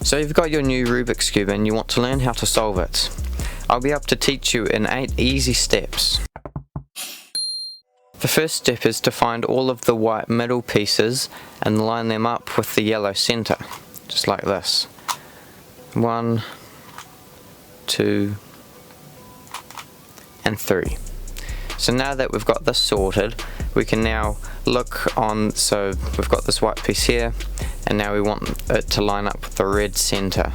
So you've got your new Rubik's Cube and you want to learn how to solve it. I'll be able to teach you in 8 easy steps. The first step is to find all of the white middle pieces and line them up with the yellow center, just like this. 1, 2, and 3. So now that we've got this sorted, we can now look on, so we've got this white piece here, and now we want it to line up with the red center.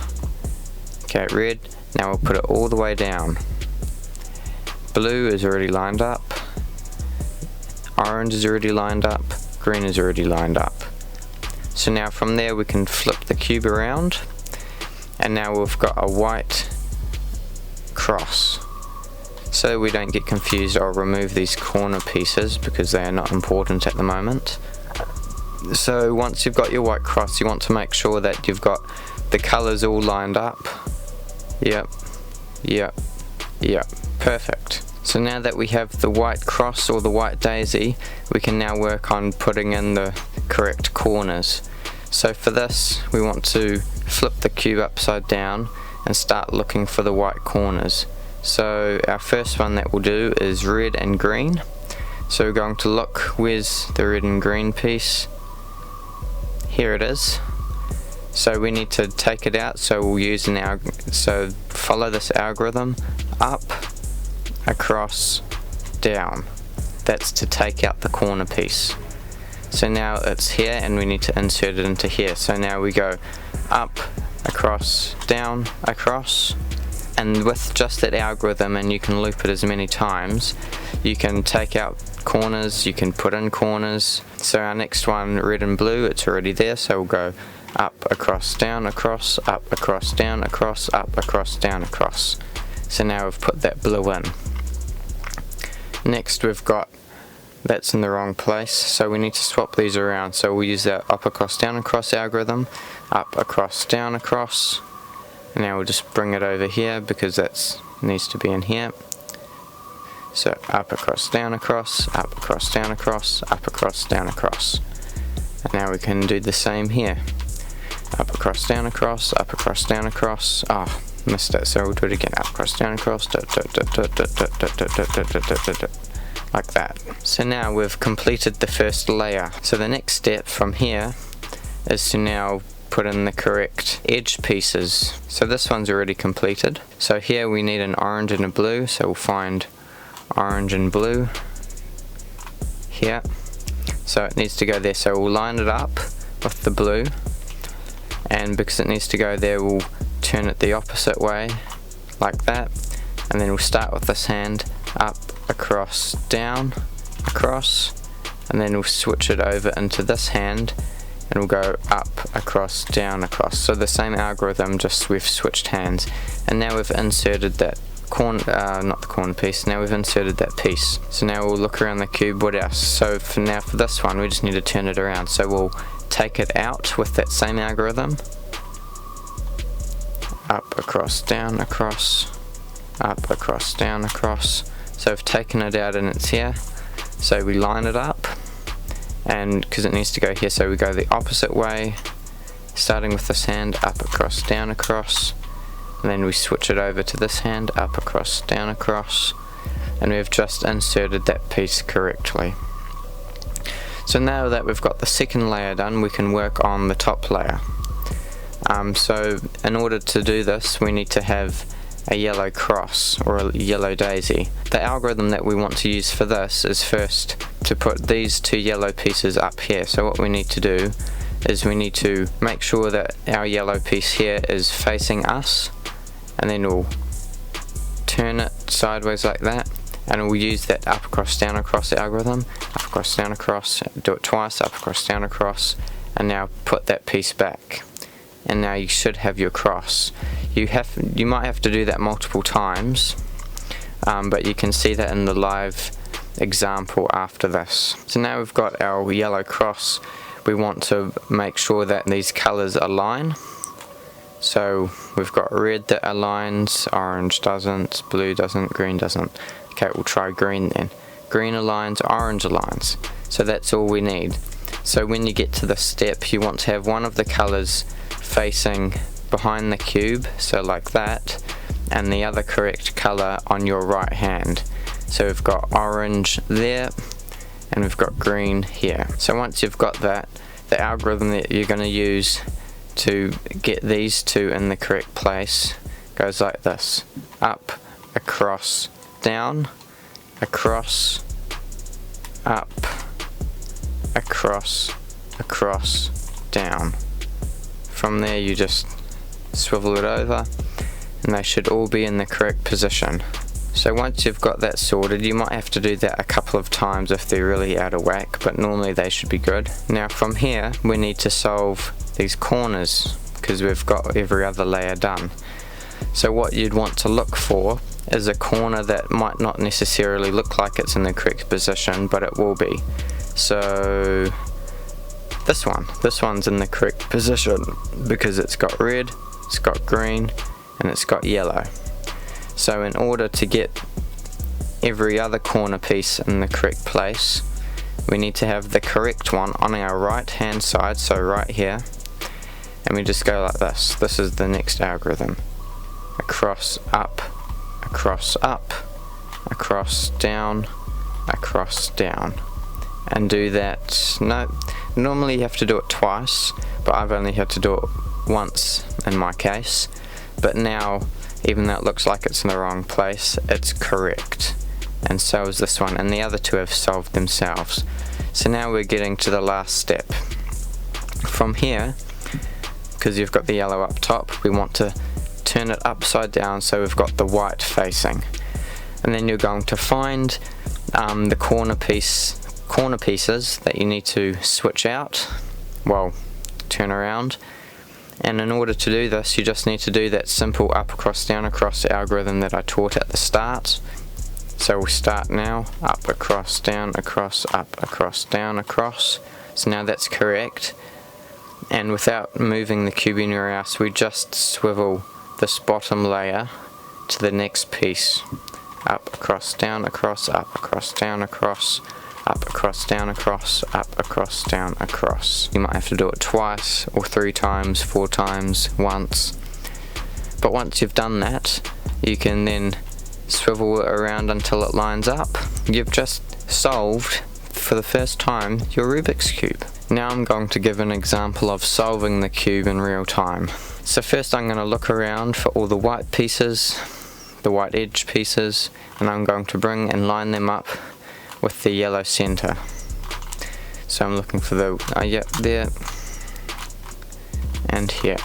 Okay, red, now we'll put it all the way down. Blue is already lined up, orange is already lined up, green is already lined up. So now from there we can flip the cube around, and now we've got a white cross. So we don't get confused, I'll remove these corner pieces because they are not important at the moment. So once you've got your white cross, you want to make sure that you've got the colours all lined up. Yep, yep, yep, perfect. So now that we have the white cross or the white daisy, we can now work on putting in the correct corners. So for this, we want to flip the cube upside down and start looking for the white corners. So our first one that we'll do is red and green. So we're going to look, where's the red and green piece? Here it is. So we need to take it out, so we'll use so follow this algorithm, up, across, down. That's to take out the corner piece. So now it's here and we need to insert it into here. So now we go up, across, down, across. And with just that algorithm, and you can loop it as many times, you can take out corners, you can put in corners. So our next one, red and blue, it's already there, so we'll go up, across, down, across, up, across, down, across, up, across, down, across. So now we've put that blue in. Next we've got, that's in the wrong place, so we need to swap these around. So we'll use that up, across, down, across algorithm, up, across, down, across. And now we'll just bring it over here because that needs to be in here. So up, across, down, across, up, across, down, across, up, across, down, across. And now we can do the same here. Up, across, down, across, up, across, down, across. Oh, missed it, so we'll do it again. Up, across, down, across, like that. So now we've completed the first layer. So the next step from here is to now put in the correct edge pieces. So this one's already completed. So here we need an orange and a blue, so we'll find orange and blue here. So it needs to go there, so we'll line it up with the blue, and because it needs to go there, we'll turn it the opposite way, like that, and then we'll start with this hand, up, across, down, across, and then we'll switch it over into this hand, and we'll go up, across, down, across. So the same algorithm, just we've switched hands. And now we've inserted that corner, not the corner piece, now we've inserted that piece. So now we'll look around the cube, what else? So for this one, we just need to turn it around. So we'll take it out with that same algorithm. Up, across, down, across, up, across, down, across. So we've taken it out and it's here. So we line it up, and because it needs to go here, so we go the opposite way, starting with this hand, up, across, down, across, and then we switch it over to this hand, up, across, down, across, and we've just inserted that piece correctly. So now that we've got the second layer done, we can work on the top layer. So in order to do this, we need to have a yellow cross or a yellow daisy. The algorithm that we want to use for this is first to put these two yellow pieces up here. So what we need to do is we need to make sure that our yellow piece here is facing us, and then we'll turn it sideways like that, and we'll use that up, across, down, across algorithm. Up, across, down, across, do it twice, up, across, down, across, and now put that piece back. And now you should have your cross. You might have to do that multiple times, but you can see that in the live example after this. So now we've got our yellow cross. We want to make sure that these colors align. So we've got red that aligns, orange doesn't, blue doesn't, green doesn't. Okay, we'll try green then. Green aligns, orange aligns. So that's all we need. So when you get to this step, you want to have one of the colors facing behind the cube, so like that, and the other correct color on your right hand. So we've got orange there, and we've got green here. So once you've got that, the algorithm that you're going to use to get these two in the correct place goes like this: up, across, down, across, up, across, across, down. From there you just swivel it over and they should all be in the correct position. So once you've got that sorted, you might have to do that a couple of times if they're really out of whack, but normally they should be good. Now from here we need to solve these corners because we've got every other layer done. So what you'd want to look for is a corner that might not necessarily look like it's in the correct position, but it will be. So this one's in the correct position because it's got red, it's got green, and it's got yellow. So in order to get every other corner piece in the correct place, we need to have the correct one on our right hand side, so right here, and we just go like this. This is the next algorithm: across, up, across, up, across, down, and do that. No, normally you have to do it twice, but I've only had to do it once in my case. But now, even though it looks like it's in the wrong place, it's correct, and so is this one, and the other two have solved themselves. So now we're getting to the last step. From here, because you've got the yellow up top, we want to turn it upside down so we've got the white facing, and then you're going to find the corner pieces that you need to switch out, well, turn around. And in order to do this, you just need to do that simple up, across, down, across algorithm that I taught at the start. So we'll start now: up, across, down, across, up, across, down, across. So now that's correct. And without moving the cube anywhere else, we just swivel this bottom layer to the next piece: up, across, down, across, up, across, down, across, up, across, down, across, up, across, down, across. You might have to do it twice, or 3 times, 4 times, once. But once you've done that, you can then swivel it around until it lines up. You've just solved, for the first time, your Rubik's Cube. Now I'm going to give an example of solving the cube in real time. So first I'm going to look around for all the white pieces, the white edge pieces, and I'm going to bring and line them up with the yellow center. So I'm looking for the, yep, there, and here.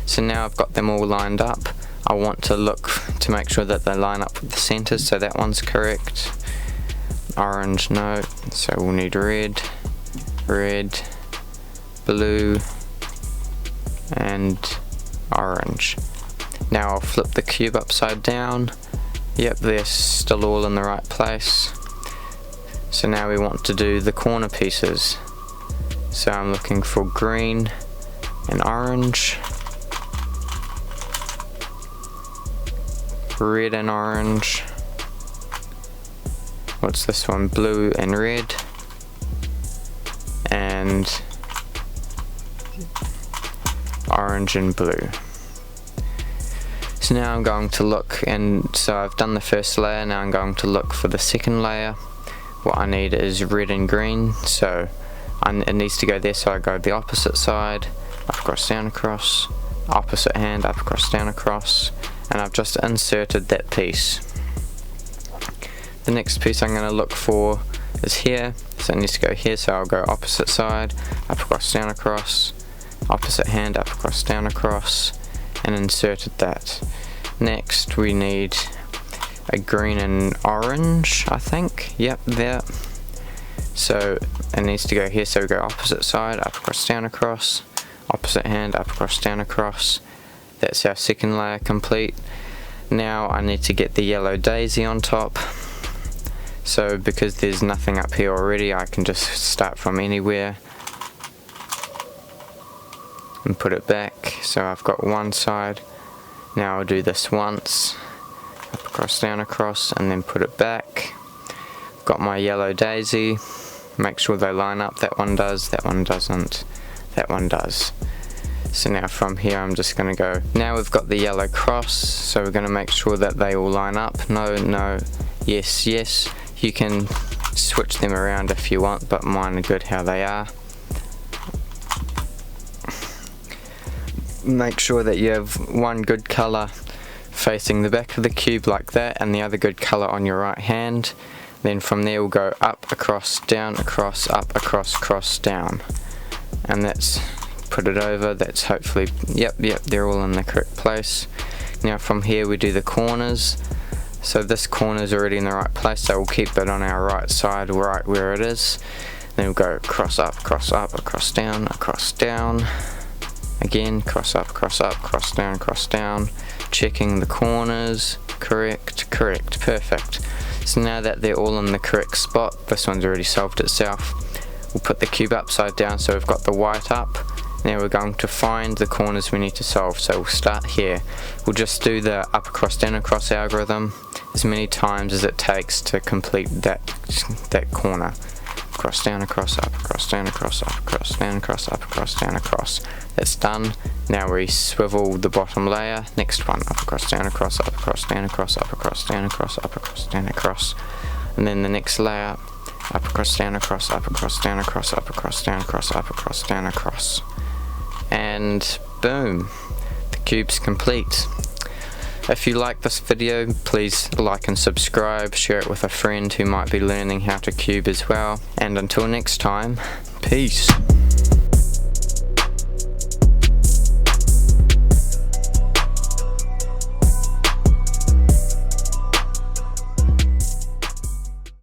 So now I've got them all lined up. I want to look to make sure that they line up with the centers, so that one's correct. Orange, no, so we'll need red, red, blue, and orange. Now I'll flip the cube upside down. Yep, they're still all in the right place. So now we want to do the corner pieces. So I'm looking for green and orange, red and orange. What's this one? Blue and red, and orange and blue. So now I'm going to look, and so I've done the first layer, now I'm going to look for the second layer. What I need is red and green, so it needs to go there, so I go the opposite side, up, across, down, across, opposite hand, up, across, down, across, and I've just inserted that piece. The next piece I'm going to look for is here, so it needs to go here, so I'll go opposite side, up, across, down, across, opposite hand, up, across, down, across, and inserted that. Next we need a green and orange, I think, yep, there. So it needs to go here, so we go opposite side, up, across, down, across, opposite hand, up, across, down, across. That's our second layer complete. Now I need to get the yellow daisy on top. So because there's nothing up here already, I can just start from anywhere and put it back. So I've got one side. Now I'll do this once, up, across, down, across, and then put it back. Got my yellow daisy. Make sure they line up. That one does, that one doesn't, that one does. So now from here I'm just going to go, now we've got the yellow cross, so we're going to make sure that they all line up. No, no, yes, yes. You can switch them around if you want, but mine are good how they are. Make sure that you have one good colour facing the back of the cube like that, and the other good colour on your right hand. Then from there we'll go up, across, down, across, up, across, cross, down. And that's, put it over, that's hopefully, yep, they're all in the correct place. Now from here we do the corners. So this corner's already in the right place, so we'll keep it on our right side, right where it is. Then we'll go cross up, across down. Again, cross up, cross down, checking the corners, correct, perfect. So now that they're all in the correct spot, this one's already solved itself. We'll put the cube upside down so we've got the white up. Now we're going to find the corners we need to solve, so we'll start here. We'll just do the up, across, down, across algorithm as many times as it takes to complete that corner. Across, down, across, up, across, down, across, up, across, down, across, up, across, down, across. That's done. Now we swivel the bottom layer. Next one, up, across, down, across, up, across, down, across, up, across, down, across, up, across, down, across. And then the next layer, up, across, down, across, up, across, down, across, up, across, down, across, up, across, down, across. And boom, the cube's complete. If you like this video, please like and subscribe, share it with a friend who might be learning how to cube as well. And until next time, peace.